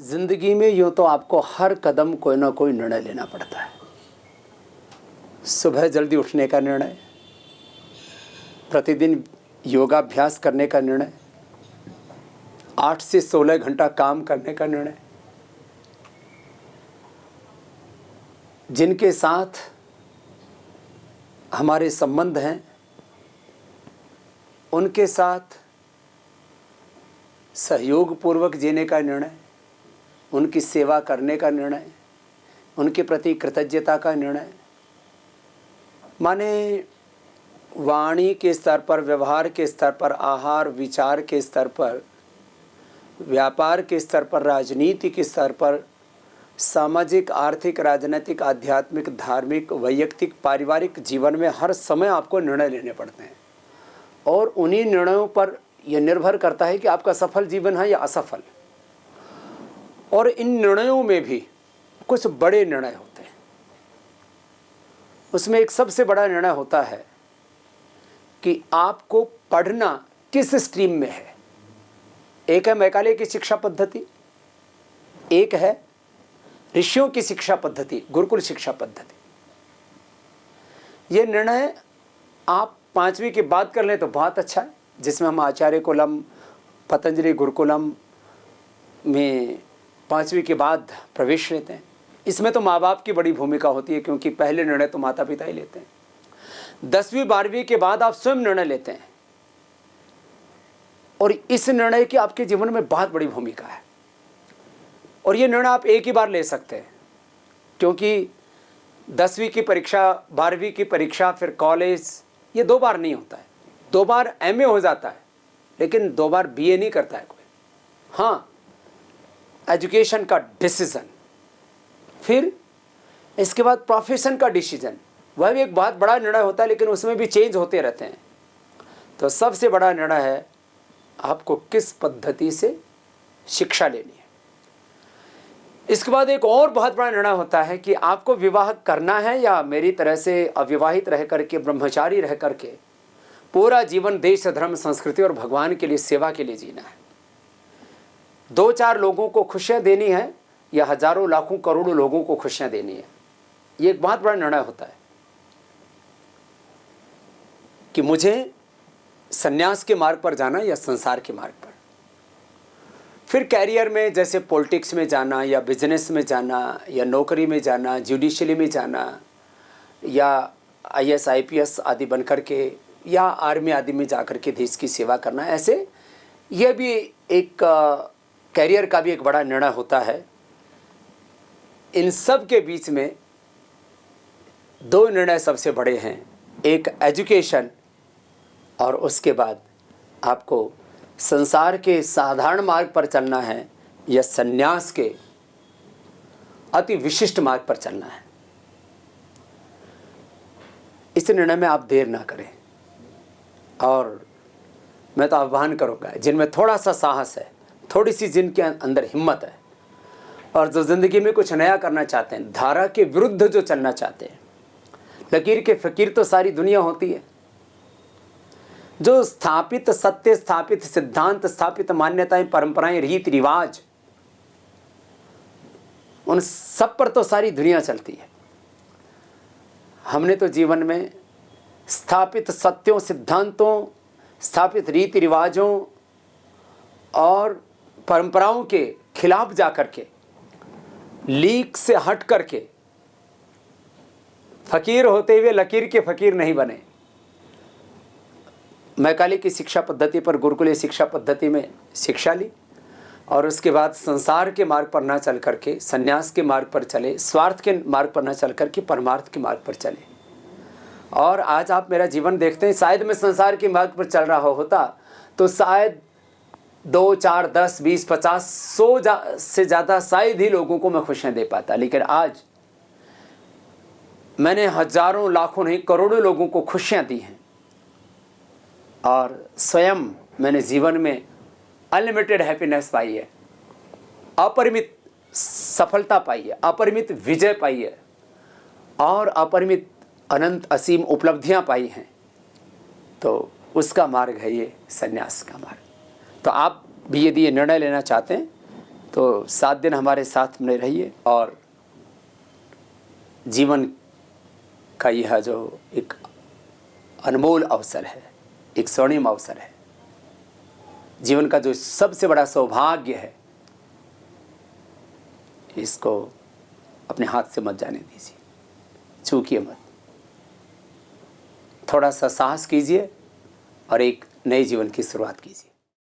जिंदगी में यूँ तो आपको हर कदम कोई ना कोई निर्णय लेना पड़ता है। सुबह जल्दी उठने का निर्णय, प्रतिदिन योगाभ्यास करने का निर्णय, 8 से 16 घंटा काम करने का निर्णय, जिनके साथ हमारे संबंध हैं उनके साथ सहयोग पूर्वक जीने का निर्णय, उनकी सेवा करने का निर्णय, उनके प्रति कृतज्ञता का निर्णय, माने वाणी के स्तर पर, व्यवहार के स्तर पर, आहार विचार के स्तर पर, व्यापार के स्तर पर, राजनीति के स्तर पर, सामाजिक, आर्थिक, राजनीतिक, आध्यात्मिक, धार्मिक, वैयक्तिक, पारिवारिक जीवन में हर समय आपको निर्णय लेने पड़ते हैं। और उन्हीं निर्णयों पर यह निर्भर करता है कि आपका सफल जीवन है या असफल। और इन निर्णयों में भी कुछ बड़े निर्णय होते हैं। उसमें एक सबसे बड़ा निर्णय होता है कि आपको पढ़ना किस स्ट्रीम में है। एक है मैकाले की शिक्षा पद्धति, एक है ऋषियों की शिक्षा पद्धति, गुरुकुल शिक्षा पद्धति। यह निर्णय आप 5वीं के बाद कर लें तो बहुत अच्छा है, जिसमें हम आचार्य कुलम, पतंजलि गुरुकुलम में 5वीं के बाद प्रवेश लेते हैं। इसमें तो माँ बाप की बड़ी भूमिका होती है, क्योंकि पहले निर्णय तो माता पिता ही लेते हैं। 10वीं 12वीं के बाद आप स्वयं निर्णय लेते हैं, और इस निर्णय की आपके जीवन में बहुत बड़ी भूमिका है। और ये निर्णय आप एक ही बार ले सकते हैं, क्योंकि 10वीं की परीक्षा, 12वीं की परीक्षा, फिर कॉलेज, ये 2 बार नहीं होता है। 2 बार MA हो जाता है, लेकिन 2 बार BA नहीं करता है कोई। हाँ, एजुकेशन का डिसीजन, फिर इसके बाद प्रोफेशन का डिसीजन, वह भी एक बहुत बड़ा निर्णय होता है, लेकिन उसमें भी चेंज होते रहते हैं। तो सबसे बड़ा निर्णय है आपको किस पद्धति से शिक्षा लेनी है। इसके बाद एक और बहुत बड़ा निर्णय होता है कि आपको विवाह करना है या मेरी तरह से अविवाहित रह करके, ब्रह्मचारी रह करके पूरा जीवन देश, धर्म, संस्कृति और भगवान के लिए, सेवा के लिए जीना है। 2-4 लोगों को खुशियाँ देनी है या हजारों, लाखों, करोड़ों लोगों को खुशियाँ देनी है। ये एक बहुत बड़ा निर्णय होता है कि मुझे संन्यास के मार्ग पर जाना या संसार के मार्ग पर। फिर कैरियर में, जैसे पॉलिटिक्स में जाना या बिजनेस में जाना या नौकरी में जाना, जुडिशरी में जाना या IAS IPS आदि बन करके, या आर्मी आदि में जाकर के देश की सेवा करना। ऐसे यह भी एक कैरियर का भी एक बड़ा निर्णय होता है। इन सब के बीच में 2 निर्णय सबसे बड़े हैं, एक एजुकेशन, और उसके बाद आपको संसार के साधारण मार्ग पर चलना है या संन्यास के अति विशिष्ट मार्ग पर चलना है। इस निर्णय में आप देर ना करें। और मैं तो आह्वान करूँगा, जिनमें थोड़ा सा साहस है, थोड़ी सी जिनके अंदर हिम्मत है, और जो ज़िंदगी में कुछ नया करना चाहते हैं, धारा के विरुद्ध जो चलना चाहते हैं। लकीर के फ़कीर तो सारी दुनिया होती है। जो स्थापित सत्य, स्थापित सिद्धांत, स्थापित मान्यताएं, परंपराएं, रीति रिवाज, उन सब पर तो सारी दुनिया चलती है। हमने तो जीवन में स्थापित सत्यों, सिद्धांतों, स्थापित रीति रिवाजों और परंपराओं के खिलाफ जाकर के, लीक से हट करके, फकीर होते हुए लकीर के फकीर नहीं बने। मैकाले की शिक्षा पद्धति पर, गुरुकुलीय शिक्षा पद्धति में शिक्षा ली, और उसके बाद संसार के मार्ग पर ना चल करके संन्यास के मार्ग पर चले, स्वार्थ के मार्ग पर ना चल करके परमार्थ के मार्ग पर चले। और आज आप मेरा जीवन देखते हैं, शायद मैं संसार के मार्ग पर चल रहा होता तो शायद 2, 4, 10, 20, 50, 100 से ज़्यादा शायद ही लोगों को मैं खुशियाँ दे पाता। लेकिन आज मैंने हजारों, लाखों नहीं, करोड़ों लोगों को खुशियाँ दी हैं, और स्वयं मैंने जीवन में अनलिमिटेड हैप्पीनेस पाई है, अपरिमित सफलता पाई है, अपरिमित विजय पाई है, और अपरिमित अनंत असीम उपलब्धियां पाई हैं। तो उसका मार्ग है ये संन्यास का मार्ग। तो आप भी यदि ये निर्णय लेना चाहते हैं तो 7 दिन हमारे साथ में रहिए और जीवन का यह जो एक अनमोल अवसर है, एक स्वर्णिम अवसर है, जीवन का जो सबसे बड़ा सौभाग्य है, इसको अपने हाथ से मत जाने दीजिए, चूकिए मत। थोड़ा सा साहस कीजिए और एक नए जीवन की शुरुआत कीजिए।